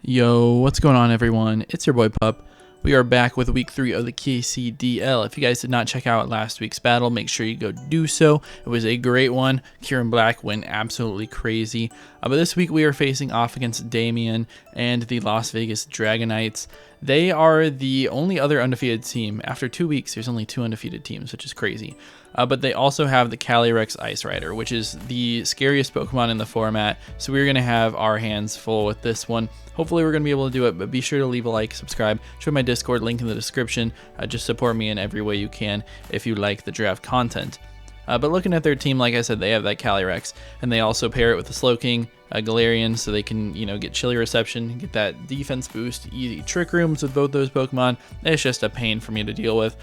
Yo, what's going on everyone? It's your boy Pup. We are back with week 3 of the KCDL. If you guys did not check out last week's battle, make sure you go do so. It was a great one. Kieran Black went absolutely crazy. But this week we are facing off against Damien and the Las Vegas Dragonites. They are the only other undefeated team. After 2 weeks, there's only 2 undefeated teams, which is crazy. But they also have the Calyrex Ice Rider, which is the scariest Pokemon in the format. So we're going to have our hands full with this one. Hopefully we're going to be able to do it, but be sure to leave a like, subscribe, join my Discord, link in the description. Just support me in every way you can if you like the draft content. But looking at their team, like I said, they have that Calyrex, and they also pair it with the Slowking, Galarian, so they can, get chilly reception, get that defense boost, easy trick rooms with both those Pokemon. It's just a pain for me to deal with.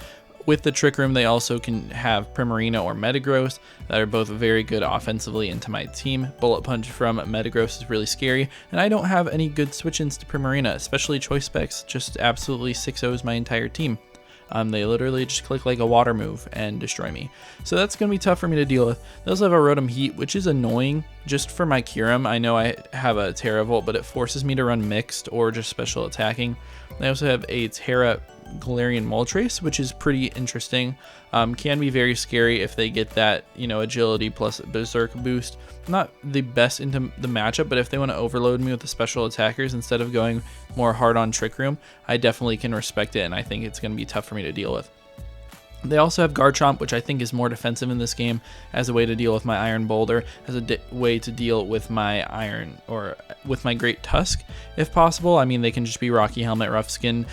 With the Trick Room, they also can have Primarina or Metagross that are both very good offensively into my team. Bullet Punch from Metagross is really scary, and I don't have any good switch-ins to Primarina, especially Choice Specs just absolutely 6-0s my entire team. They literally just click like a water move and destroy me. So that's going to be tough for me to deal with. They also have a Rotom Heat, which is annoying just for my Kyurem. I know I have a Terravolt, but it forces me to run mixed or just special attacking. They also have a Terra Galarian Moltres, which is pretty interesting. Can be very scary if they get that, agility plus Berserk boost. Not the best into the matchup, but if they want to overload me with the special attackers instead of going more hard on Trick Room, I definitely can respect it, and I think it's going to be tough for me to deal with. They also have Garchomp, which I think is more defensive in this game as a way to deal with my Iron Boulder, as a way to deal with my Iron, or with my Great Tusk, if possible. I mean, they can just be Rocky Helmet, Rough Skin,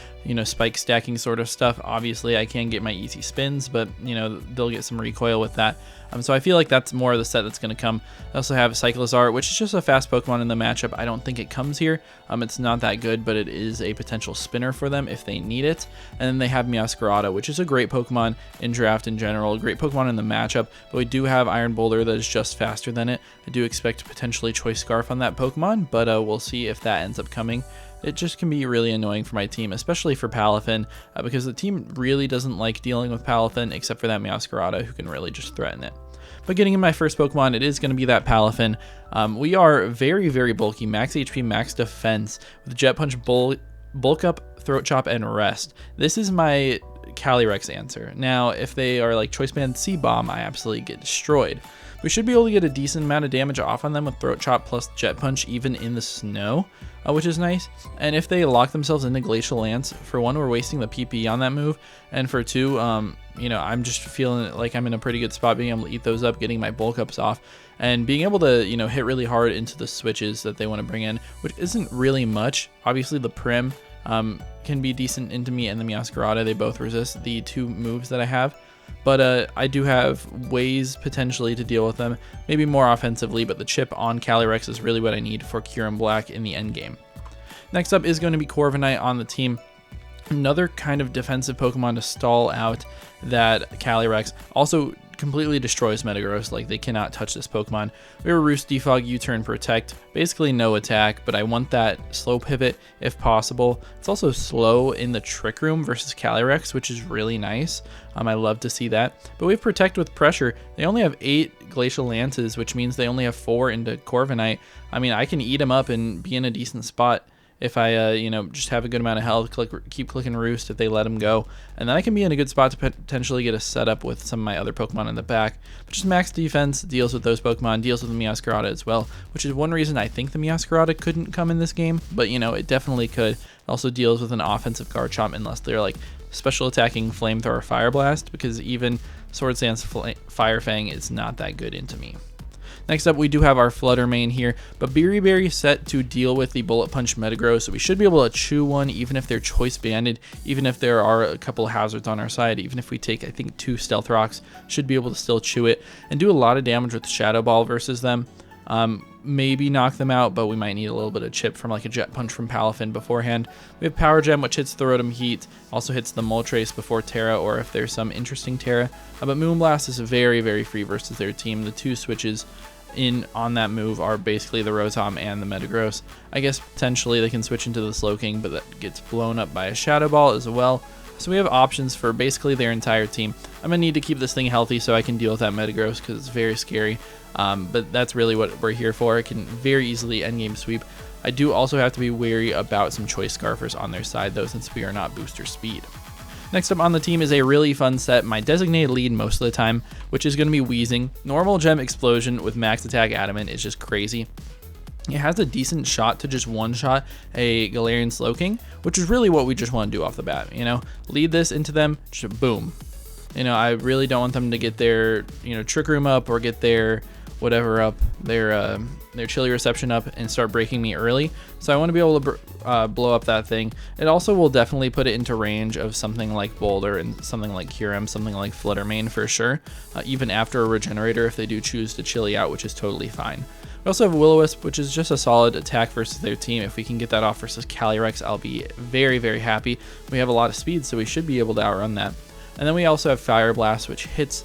spike stacking sort of stuff. Obviously, I can get my easy spins, but, they'll get some recoil with that. So I feel like that's more of the set that's going to come. I also have Cyclizar, which is just a fast Pokemon in the matchup. I don't think it comes here. It's not that good, but it is a potential spinner for them if they need it. And then they have Meowscarada, which is a great Pokemon in draft in general, a great Pokemon in the matchup, but we do have Iron Boulder that is just faster than it. I do expect potentially Choice Scarf on that Pokemon, but we'll see if that ends up coming. It just can be really annoying for my team, especially for Palafin, because the team really doesn't like dealing with Palafin, except for that Meowscarada, who can really just threaten it. But getting in my first Pokemon, it is going to be that Palafin. We are very, very bulky, max HP, max defense, with Jet Punch, Bulk Up, Throat Chop, and Rest. This is my Calyrex answer. Now, if they are like Choice Band C-Bomb, I absolutely get destroyed. We should be able to get a decent amount of damage off on them with Throat Chop plus Jet Punch, even in the snow, which is nice. And if they lock themselves into Glacial Lance, for one, we're wasting the PP on that move, and for two, I'm just feeling like I'm in a pretty good spot being able to eat those up, getting my bulk ups off, and being able to, hit really hard into the switches that they want to bring in, which isn't really much. Obviously, the Prim can be decent into me, and the Meowscarada, they both resist the 2 moves that I have. But I do have ways potentially to deal with them, maybe more offensively, but the chip on Calyrex is really what I need for Kieran Black in the end game. Next up is going to be Corviknight on the team. Another kind of defensive Pokemon to stall out that Calyrex. Also completely destroys Metagross, like they cannot touch this Pokemon. We have a Roost, Defog, U-Turn, Protect, basically no attack, but I want that slow pivot if possible. It's also slow in the Trick Room versus Calyrex, which is really nice. I love to see that. But we have Protect with Pressure. They only have 8 Glacial Lances, which means they only have 4 into Corviknight. I mean, I can eat them up and be in a decent spot if I, just have a good amount of health, keep clicking Roost if they let him go. And then I can be in a good spot to potentially get a setup with some of my other Pokemon in the back. But just max defense, deals with those Pokemon, deals with the Meowscarada as well, which is one reason I think the Meowscarada couldn't come in this game. But, it definitely could. It also deals with an offensive Garchomp unless they're, like, special attacking Flamethrower Fire Blast, because even Swords Dance Fire Fang is not that good into me. Next up, we do have our Flutter Mane here, but Berry set to deal with the Bullet Punch Metagross, so we should be able to chew one even if they're Choice Banded, even if there are a couple of hazards on our side, even if we take, I think, 2 Stealth Rocks, should be able to still chew it and do a lot of damage with Shadow Ball versus them. Maybe knock them out, but we might need a little bit of chip from like a Jet Punch from Palafin beforehand. We have Power Gem, which hits the Rotom Heat, also hits the Moltres before Terra, or if there's some interesting Terra. But Moonblast is very, very free versus their team. The 2 switches on that move are basically the Rotom and the Metagross. I guess potentially they can switch into the Slowking, but that gets blown up by a Shadow Ball as well. So we have options for basically their entire team. I'm going to need to keep this thing healthy so I can deal with that Metagross because it's very scary. But that's really what we're here for. It can very easily endgame sweep. I do also have to be wary about some Choice Scarfers on their side though, since we are not booster speed. Next up on the team is a really fun set, my designated lead most of the time, which is going to be Weezing. Normal Gem Explosion with max attack Adamant is just crazy. It has a decent shot to just one-shot a Galarian Slowking, which is really what we just want to do off the bat, you know? Lead this into them, just boom. You know, I really don't want them to get their, you know, Trick Room up or get their whatever up, their Chilly Reception up and start breaking me early. So I want to be able to blow up that thing. It also will definitely put it into range of something like Boulder and something like Kyurem, something like Fluttermane for sure, even after a Regenerator if they do choose to Chilly out, which is totally fine. We also have Will-O-Wisp, which is just a solid attack versus their team. If we can get that off versus Calyrex, I'll be very, very happy. We have a lot of speed, so we should be able to outrun that. And then we also have Fire Blast, which hits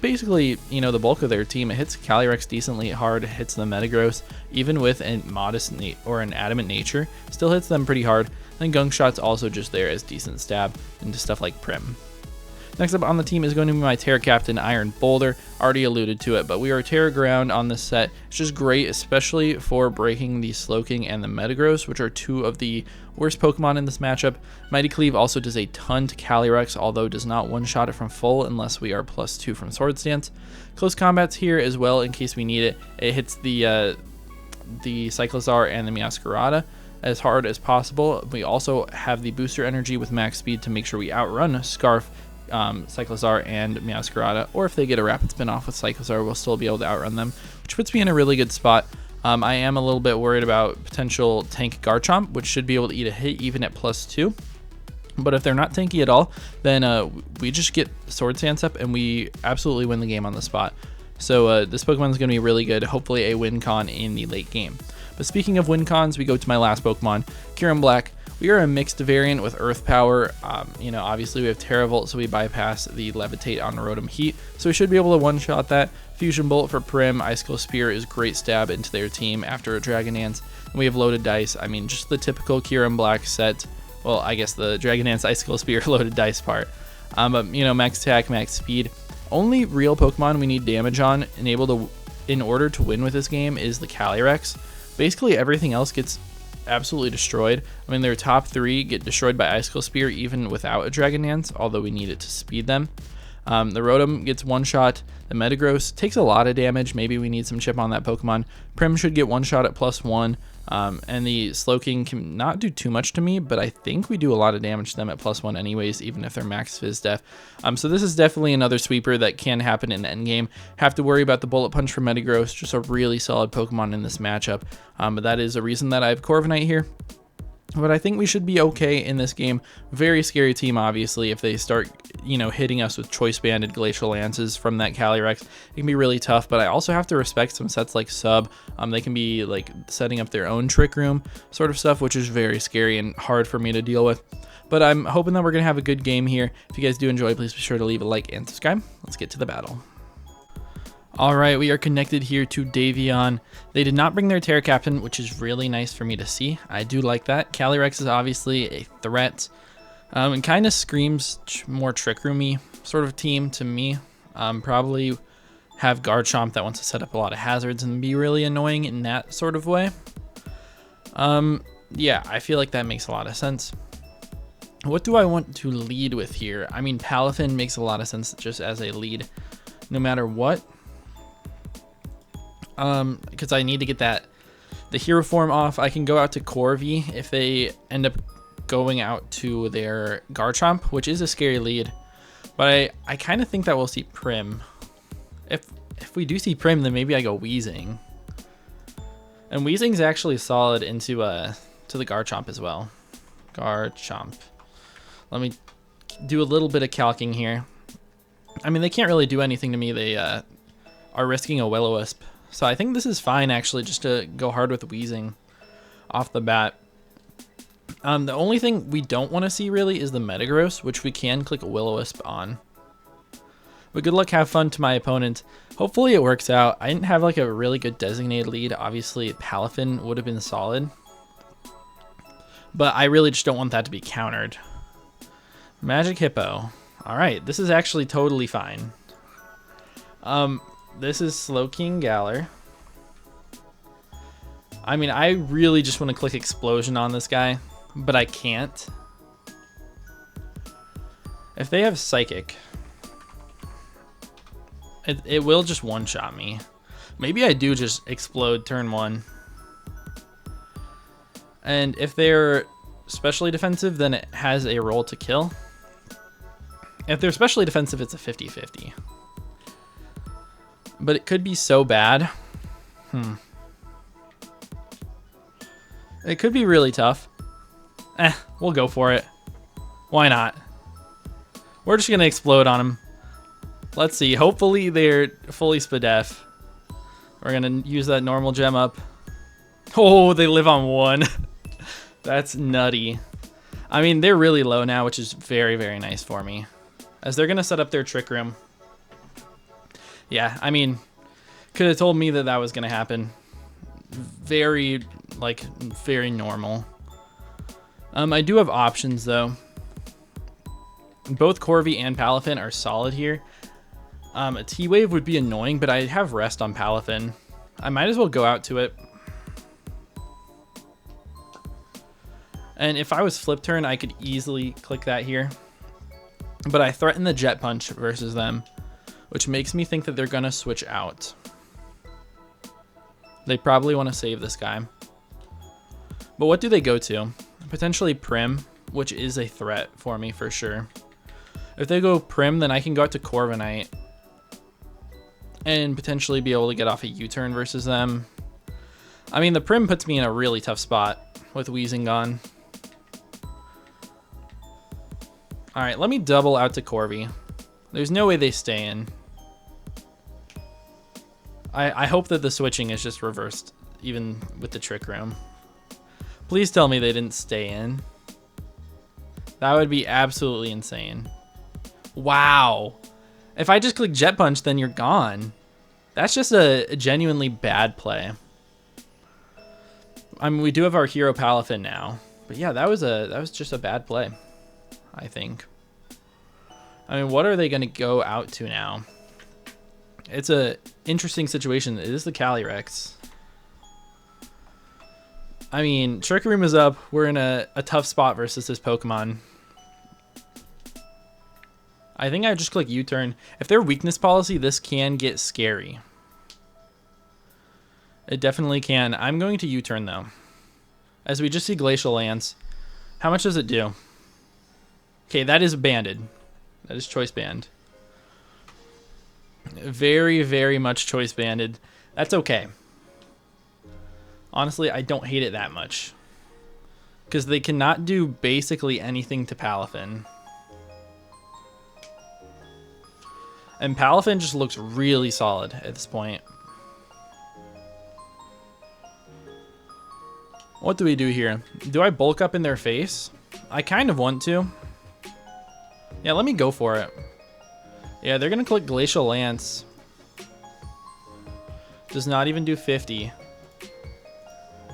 basically, you know, the bulk of their team. It hits Calyrex decently hard, it hits the Metagross, even with a modest or an adamant nature, still hits them pretty hard. Then Gunk Shot's also just there as decent stab into stuff like Prim. Next up on the team is going to be my Terra Captain Iron Boulder. Already alluded to it, but we are Terra Ground on this set. It's just great, especially for breaking the Slowking and the Metagross, which are two of the worst Pokemon in this matchup. Mighty Cleave also does a ton to Calyrex, although does not one-shot it from full unless we are +2 from Swords Dance. Close Combat's here as well in case we need it. It hits the Cyclizar and the Meowscarada as hard as possible. We also have the booster energy with max speed to make sure we outrun Scarf, Cyclizar and Meowscarada, or if they get a rapid spin off with Cyclizar, we'll still be able to outrun them, which puts me in a really good spot. I am a little bit worried about potential tank Garchomp, which should be able to eat a hit even at +2. But if they're not tanky at all, then we just get Swords Dance up and we absolutely win the game on the spot. So this Pokemon is going to be really good, hopefully a win con in the late game. But speaking of win cons, we go to my last Pokemon, Kyurem Black. We are a mixed variant with Earth Power. You know, obviously we have Terra Volt, so we bypass the Levitate on Rotom Heat. So we should be able to one-shot that. Fusion Bolt for Prim. Icicle Spear is great stab into their team after a Dragon Dance. And we have Loaded Dice. I mean, just the typical Kyurem Black set. Well, I guess the Dragon Dance, Icicle Spear, Loaded Dice part. But, you know, max attack, max speed. Only real Pokemon we need damage on in order to win with this game is the Calyrex. Basically, everything else gets absolutely destroyed. I mean, their top 3 get destroyed by Icicle Spear even without a Dragon Dance, although we need it to speed them. The Rotom gets one shot. The Metagross takes a lot of damage. Maybe we need some chip on that Pokemon. Prim should get one shot at +1. And the Slowking can not do too much to me, but I think we do a lot of damage to them at +1 anyways, even if they're max Fizz Def. So this is definitely another sweeper that can happen in the endgame. Have to worry about the Bullet Punch for Metagross, just a really solid Pokemon in this matchup. But that is a reason that I have Corviknight here. But I think we should be okay in this game. Very scary team, obviously. If they start, you know, hitting us with Choice Banded Glacial Lances from that Calyrex, it can be really tough. But I also have to respect some sets like Sub. They can be like setting up their own Trick Room sort of stuff, which is very scary and hard for me to deal with. But I'm hoping that we're going to have a good game here. If you guys do enjoy, please be sure to leave a like and subscribe. Let's get to the battle. Alright, we are connected here to Davion. They did not bring their Terra Captain, which is really nice for me to see. I do like that. Calyrex is obviously a threat. And kind of screams more Trick Room-y sort of team to me. Probably have Garchomp that wants to set up a lot of hazards and be really annoying in that sort of way. Yeah, I feel like that makes a lot of sense. What do I want to lead with here? I mean, Palafin makes a lot of sense just as a lead, no matter what. Because I need to get the hero form off. I can go out to Corvi if they end up going out to their Garchomp, which is a scary lead. But I kind of think that we'll see Prim. If we do see Prim, then maybe I go Weezing. And Weezing's actually solid into to the Garchomp as well. Garchomp. Let me do a little bit of calcing here. I mean, they can't really do anything to me. They are risking a Will-O-Wisp. So I think this is fine, actually, just to go hard with Weezing off the bat. The only thing we don't want to see, really, is the Metagross, which we can click a Will-O-Wisp on. But good luck, have fun to my opponent. Hopefully it works out. I didn't have, like, a really good designated lead. Obviously, Palafin would have been solid. But I really just don't want that to be countered. Magic Hippo. Alright, this is actually totally fine. This is Slowking Galar. I mean, I really just want to click Explosion on this guy, but I can't. If they have Psychic, it will just one-shot me. Maybe I do just Explode turn 1. And if they're specially defensive, then it has a roll to kill. If they're specially defensive, it's a 50-50. But it could be so bad. It could be really tough. We'll go for it. Why not? We're just going to explode on them. Let's see. Hopefully they're fully Spadef. We're going to use that normal gem up. Oh, they live on 1. That's nutty. I mean, they're really low now, which is very, very nice for me. As they're going to set up their Trick Room. Yeah, I mean, could have told me that that was going to happen. Very normal. I do have options, though. Both Corvi and Palafin are solid here. A T-Wave would be annoying, but I have Rest on Palafin. I might as well go out to it. And if I was Flip Turn, I could easily click that here. But I threaten the Jet Punch versus them, which makes me think that they're going to switch out. They probably want to save this guy. But what do they go to? Potentially Prim, which is a threat for me for sure. If they go Prim, then I can go out to Corviknight and potentially be able to get off a U-turn versus them. I mean, the Prim puts me in a really tough spot with Wheezing gone. All right, let me double out to Corvi. There's no way they stay in. I hope that the switching is just reversed, even with the Trick Room. Please tell me they didn't stay in. That would be absolutely insane. Wow. If I just click Jet Punch, then you're gone. That's just a genuinely bad play. I mean, we do have our hero Palafin now. But yeah, that was just a bad play, I think. I mean, what are they going to go out to now? It's a interesting situation. It is the Calyrex. I mean, Trick Room is up. We're in a tough spot versus this Pokemon. I think I just click U-turn. If they're weakness policy, this can get scary. It definitely can. I'm going to U-turn though. As we just see Glacial Lance. How much does it do? Okay, that is banded. That is choice banned. Very, very much choice banded. That's okay. Honestly, I don't hate it that much. Because they cannot do basically anything to Palafin. And Palafin just looks really solid at this point. What do we do here? Do I bulk up in their face? I kind of want to. Yeah, let me go for it. Yeah, they're going to click Glacial Lance. Does not even do 50.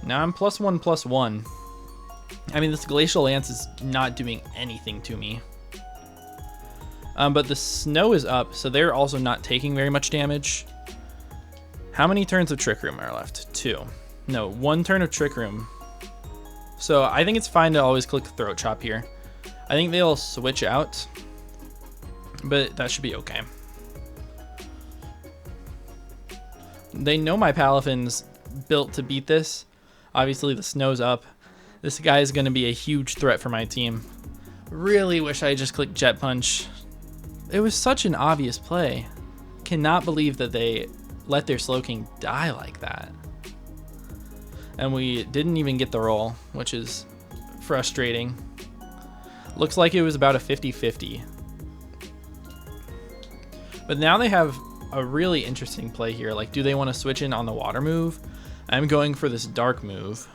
Now I'm +1/+1. I mean, this Glacial Lance is not doing anything to me. But the snow is up, so they're also not taking very much damage. How many turns of Trick Room are left? 2. No, 1 turn of Trick Room. So I think it's fine to always click Throat Chop here. I think they'll switch out, but that should be okay. They know my Palafin's built to beat this. Obviously, the snow's up. This guy is going to be a huge threat for my team. Really wish I just clicked Jet Punch. It was such an obvious play. Cannot believe that they let their Slowking die like that. And we didn't even get the roll, which is frustrating. Looks like it was about a 50-50. But now they have a really interesting play here. Like, do they want to switch in on the water move? I'm going for this dark move.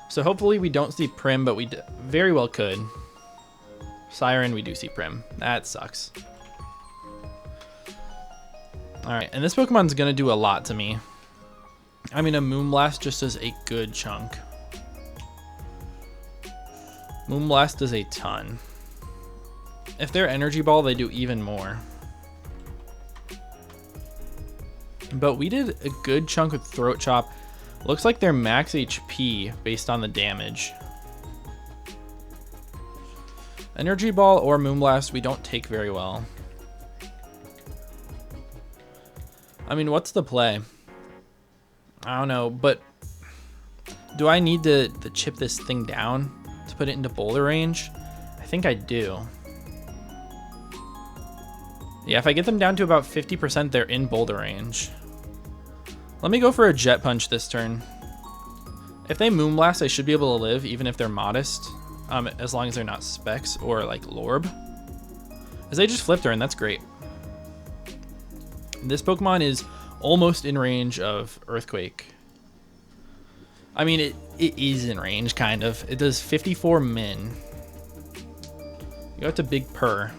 So hopefully we don't see Prim, but we very well could. Siren, we do see Prim. That sucks. Alright, and this Pokemon's going to do a lot to me. I mean, a Moonblast just does a good chunk. Moonblast does a ton. If they're Energy Ball, they do even more. But we did a good chunk with Throat Chop. Looks like they're max HP based on the damage. Energy Ball or Moonblast, we don't take very well. I mean, what's the play? I don't know, but do I need to chip this thing down to put it into boulder range? I think I do. Yeah, if I get them down to about 50%, they're in boulder range. Let me go for a Jet Punch this turn. If they Moonblast, I should be able to live, even if they're modest. As long as they're not Specs or like Lorb. As they just Flip Turn, that's great. This Pokemon is almost in range of Earthquake. I mean, it is in range, kind of. It does 54 min. You go to Big Purr.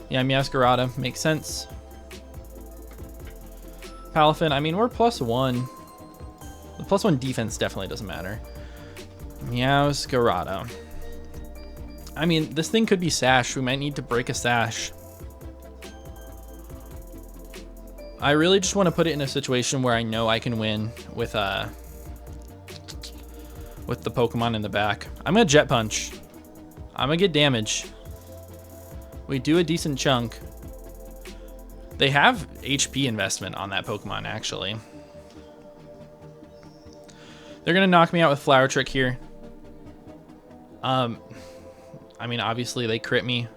Yeah, Meowscarada, makes sense. Palafin, I mean, we're +1. The +1 defense definitely doesn't matter. Meowscarada. I mean, this thing could be Sash. We might need to break a Sash. I really just want to put it in a situation where I know I can win with the Pokemon in the back. I'm going to Jet Punch. I'm going to get damage. We do a decent chunk. They have HP investment on that Pokemon, actually. They're going to knock me out with Flower Trick here. I mean, obviously, they crit me.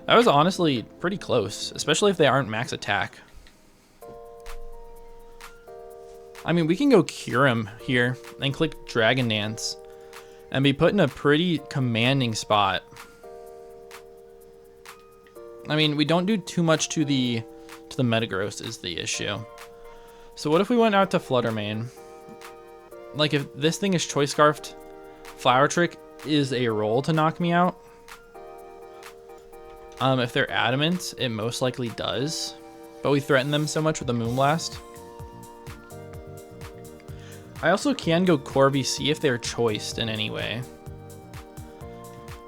That was honestly pretty close, especially if they aren't max attack. I mean, we can go Kyurem here and click Dragon Dance and be put in a pretty commanding spot. I mean, we don't do too much to the Metagross is the issue. So what if we went out to Flutter Mane? Like, if this thing is Choice Scarfed, Flower Trick is a roll to knock me out. If they're Adamant, it most likely does. But we threaten them so much with the Moonblast. I also can go Corby, see if they're choiced in any way.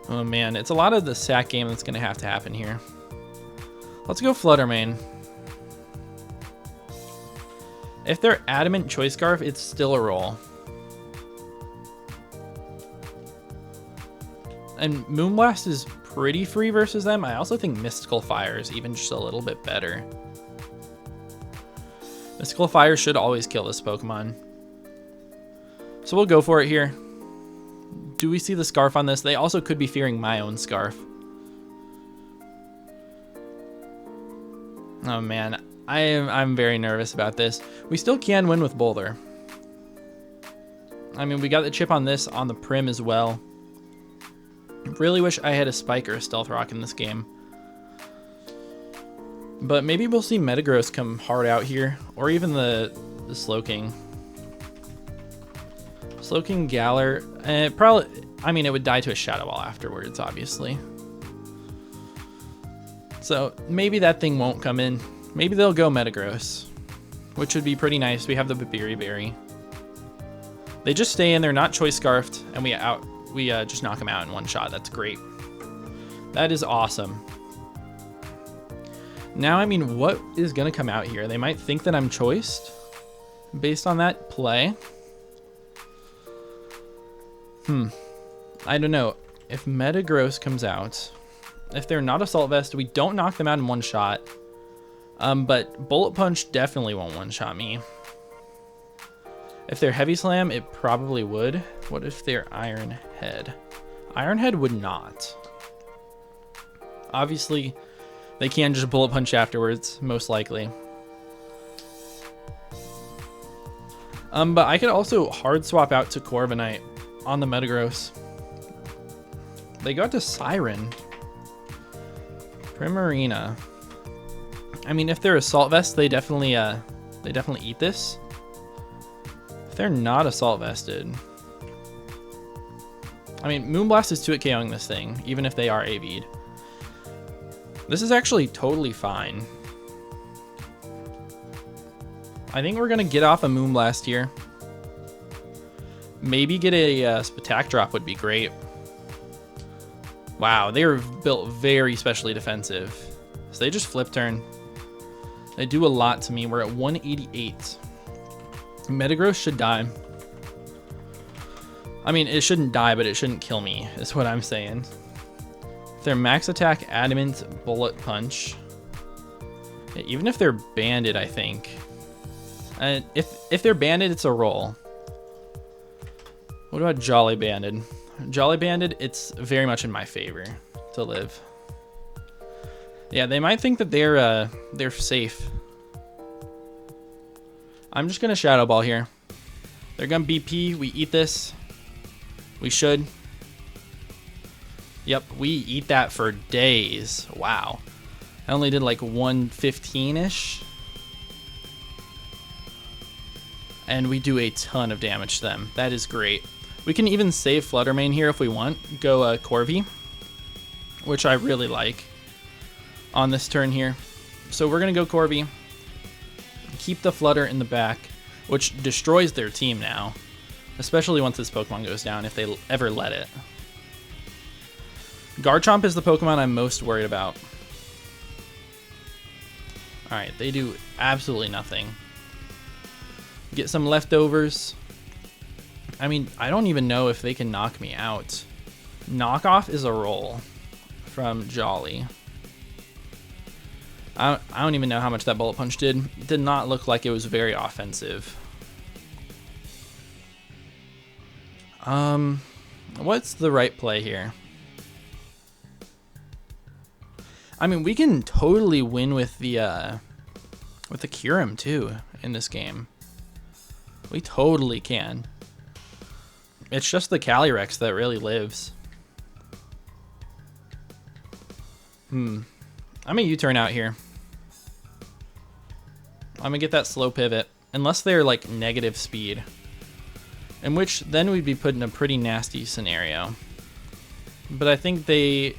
Oh man, it's a lot of the sack game that's going to have to happen here. Let's go Flutter Mane. If they're Adamant Choice Scarf, it's still a roll. And Moonblast is pretty free versus them. I also think Mystical Fire is even just a little bit better. Mystical Fire should always kill this Pokemon. So we'll go for it here. Do we see the Scarf on this? They also could be fearing my own Scarf. Oh man, I'm very nervous about this. We still can win with Boulder. I mean, we got the chip on this on the Prim as well. Really wish I had a Spike or a Stealth Rock in this game. But maybe we'll see Metagross come hard out here, or even the Slowking. Slowking, Galar, and probably, I mean, it would die to a Shadow Ball afterwards, obviously. So maybe that thing won't come in. Maybe they'll go Metagross, which would be pretty nice. We have the Berry. They just stay in, they're not Choice Scarfed, and we just knock them out in one shot. That's great. That is awesome. Now, I mean, what is going to come out here? They might think that I'm choiced based on that play. I don't know. If Metagross comes out, if they're not Assault Vest, we don't knock them out in one shot. But Bullet Punch definitely won't one-shot me. If they're Heavy Slam, it probably would. What if they're Iron Head? Iron Head would not. Obviously, they can just Bullet Punch afterwards, most likely. But I could also hard swap out to Corviknight on the Metagross. They go to Siren. Primarina. I mean, if they're Assault Vest, they definitely eat this. If they're not Assault Vested, I mean, Moonblast is 2-hit KOing this thing, even if they are AV'd. This is actually totally fine. I think we're gonna get off a Moonblast here. Maybe get a Spatak Drop would be great. Wow, they were built very specially defensive. So they just flip turn. They do a lot to me. We're at 188. Metagross should die. I mean, it shouldn't die, but it shouldn't kill me, is what I'm saying. Their max attack, Adamant, Bullet Punch. Yeah, even if they're banded, I think. And if they're banded, it's a roll. What about Jolly Banded? Jolly Banded, it's very much in my favor to live. Yeah, they might think that they're safe. I'm just gonna Shadow Ball here. They're gonna BP. We eat this. We should. Yep, we eat that for days. Wow. I only did like 115-ish. And we do a ton of damage to them. That is great. We can even save Flutter Mane here if we want. Go Corvi, which I really like on this turn here. So we're going to go Corvi. Keep the Flutter in the back, which destroys their team now. Especially once this Pokemon goes down, if they ever let it. Garchomp is the Pokemon I'm most worried about. Alright, they do absolutely nothing. Get some leftovers. I mean, I don't even know if they can knock me out. Knockoff is a roll from Jolly. I don't even know how much that Bullet Punch did. It did not look like it was very offensive. What's the right play here? I mean, we can totally win with the Kyurem too in this game. We totally can. It's just the Calyrex that really lives. I'm a U-turn out here. I'm gonna get that slow pivot, unless they're like negative speed, in which then we'd be put in a pretty nasty scenario. But I think they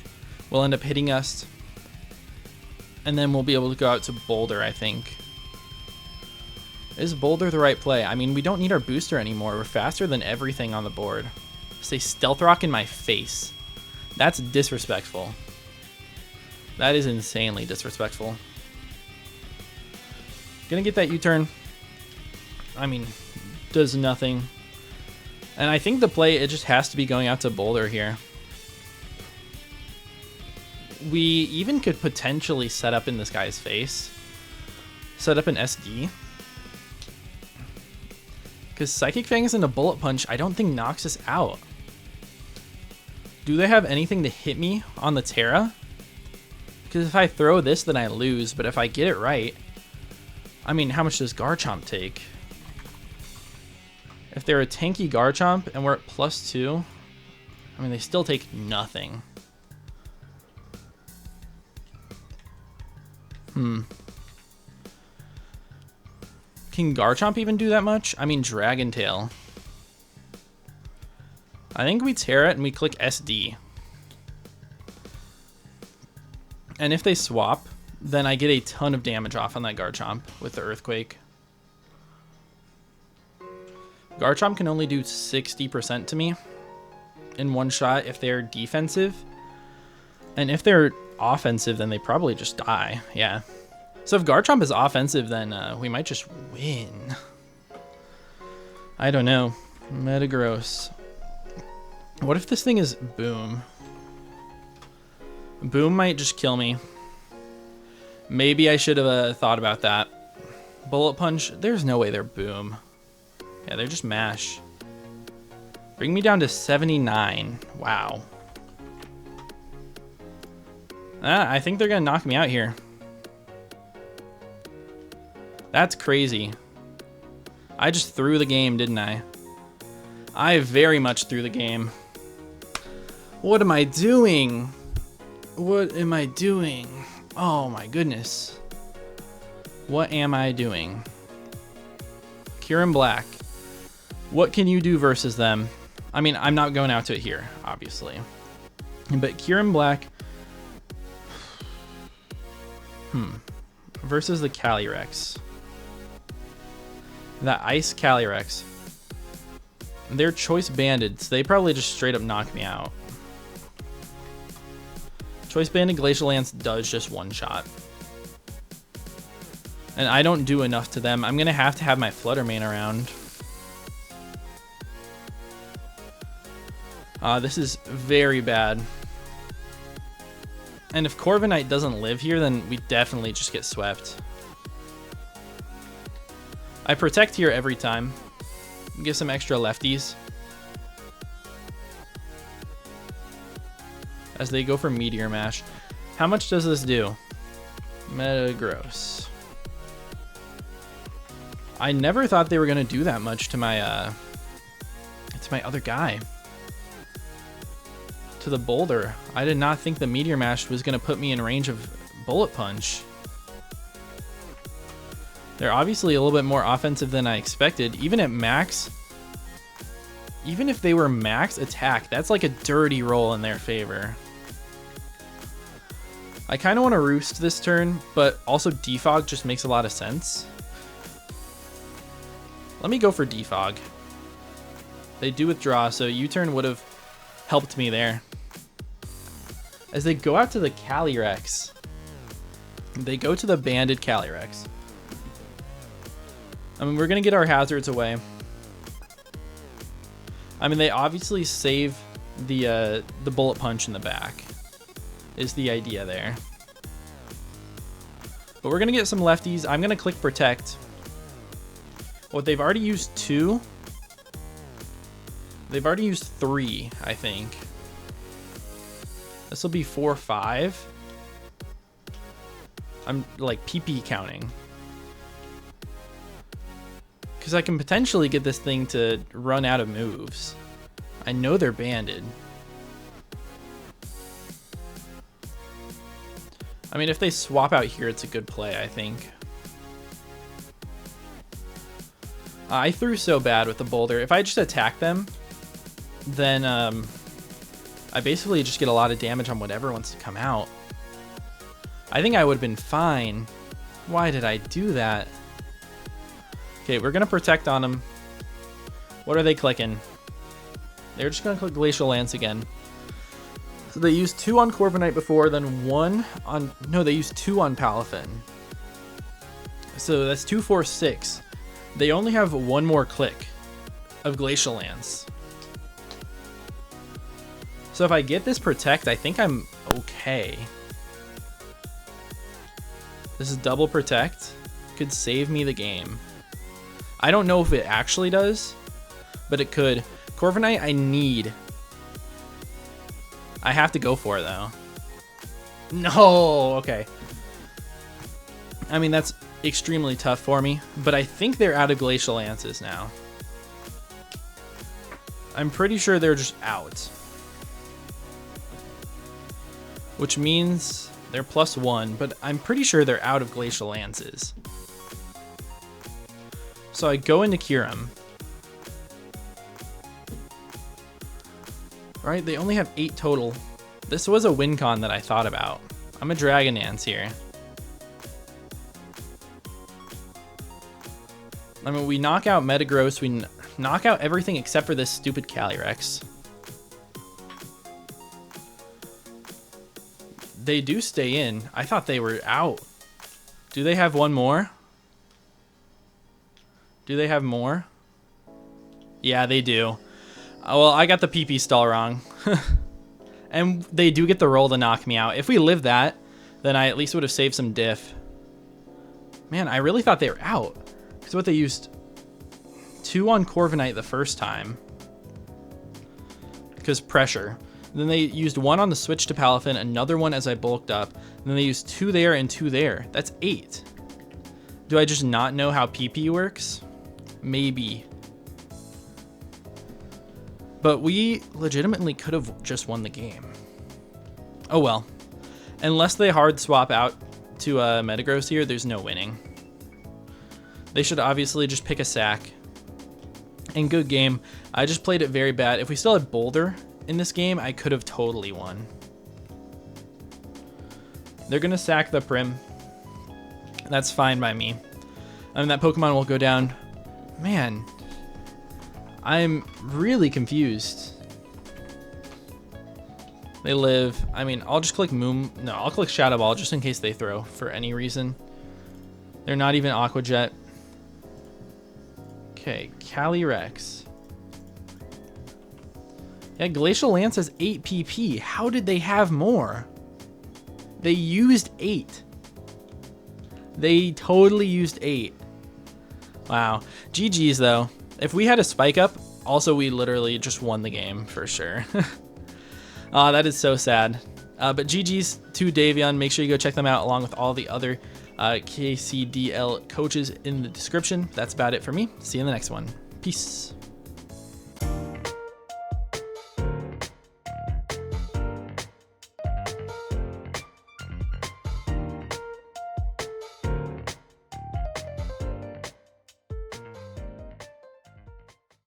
will end up hitting us, and then we'll be able to go out to Boulder, I think. Is Boulder the right play? I mean, we don't need our booster anymore. We're faster than everything on the board. Say Stealth Rock in my face. That's disrespectful. That is insanely disrespectful. Gonna get that U-turn. I mean, does nothing. And I think the play, it just has to be going out to Boulder here. We even could potentially set up in this guy's face. Set up an SD. Because Psychic Fangs and a Bullet Punch, I don't think knocks us out. Do they have anything to hit me on the Terra? Because if I throw this, then I lose. But if I get it right... I mean, how much does Garchomp take? If they're a tanky Garchomp and we're at +2... I mean, they still take nothing. Can Garchomp even do that much? I mean, Dragon Tail. I think we tear it and we click SD. And if they swap, then I get a ton of damage off on that Garchomp with the Earthquake. Garchomp can only do 60% to me in one shot if they're defensive. And if they're offensive, then they probably just die. Yeah. So if Garchomp is offensive, then we might just win. I don't know. Metagross. What if this thing is Boom? Boom might just kill me. Maybe I should have thought about that. Bullet Punch. There's no way they're Boom. Yeah, they're just Mash. Bring me down to 79. Wow. I think they're going to knock me out here. That's crazy. I just threw the game, didn't I? I very much threw the game. What am I doing? What am I doing? Oh my goodness. What am I doing? Kyurem Black. What can you do versus them? I mean, I'm not going out to it here, obviously. But Kyurem Black... Versus the Calyrex. That Ice Calyrex. They're choice banded, so they probably just straight up knock me out. Choice Banded Glacial Lance does just one shot. And I don't do enough to them. I'm going to have my Flutter Mane around. This is very bad. And if Corviknight doesn't live here, then we definitely just get swept. I protect here every time. Get some extra lefties. As they go for Meteor Mash. How much does this do? Metagross. I never thought they were going to do that much to my other guy. To the Boulder. I did not think the Meteor Mash was going to put me in range of Bullet Punch. They're obviously a little bit more offensive than I expected. Even at max, even if they were max attack, that's like a dirty roll in their favor. I kind of want to Roost this turn, but also Defog just makes a lot of sense. Let me go for Defog. They do withdraw, so U-turn would have helped me there. As they go out to the Calyrex, they go to the Banded Calyrex. I mean, we're going to get our hazards away. I mean, they obviously save the Bullet Punch in the back, is the idea there. But we're going to get some lefties. I'm going to click Protect. What, they've already used 2? They've already used 3, I think. This will be 4, 5. I'm like PP counting. Because I can potentially get this thing to run out of moves. I know they're banded. I mean, if they swap out here, it's a good play, I think. I threw so bad with the Boulder. If I just attack them, then I basically just get a lot of damage on whatever wants to come out. I think I would have been fine. Why did I do that? Okay, we're going to Protect on them. What are they clicking? They're just going to click Glacial Lance again. So they used 2 on Corviknight before, then 1 on... No, they used 2 on Palafin. So that's 2, 4, 6. They only have 1 more click of Glacial Lance. So if I get this Protect, I think I'm okay. This is double Protect. Could save me the game. I don't know if it actually does, but it could. Corviknight, I need. I have to go for it, though. No, okay. I mean, that's extremely tough for me, but I think they're out of Glacial Lances now. I'm pretty sure they're just out. Which means they're +1, but I'm pretty sure they're out of Glacial Lances. So I go into Kyurem. Right, they only have 8 total. This was a win con that I thought about. I'm a Dragon Dance here. I mean, we knock out Metagross, we knock out everything except for this stupid Calyrex. They do stay in. I thought they were out. Do they have one more? Do they have more? Yeah, they do. Well, I got the PP stall wrong. And they do get the roll to knock me out. If we live that, then I at least would have saved some diff. Man, I really thought they were out. Because what they used 2 on Corviknight the first time. Because pressure. Then they used 1 on the switch to Palafin, another one as I bulked up. And then they used 2 there and 2 there. That's 8. Do I just not know how PP works? Maybe. But we legitimately could have just won the game. Oh well. Unless they hard swap out to Metagross here, there's no winning. They should obviously just pick a sack. And good game. I just played it very bad. If we still had Boulder in this game, I could have totally won. They're going to sack the Prim. That's fine by me. I mean, that Pokemon will go down. Man, I'm really confused. They live, I mean, I'll just click Moon. No, I'll click Shadow Ball just in case they throw for any reason. They're not even Aqua Jet. Okay, Calyrex. Yeah, Glacial Lance has 8 PP. How did they have more? They used 8. They totally used 8. Wow. GG's though. If we had a spike up, also we literally just won the game for sure. That is so sad. But GG's to Davion. Make sure you go check them out along with all the other KCDL coaches in the description. That's about it for me. See you in the next one. Peace.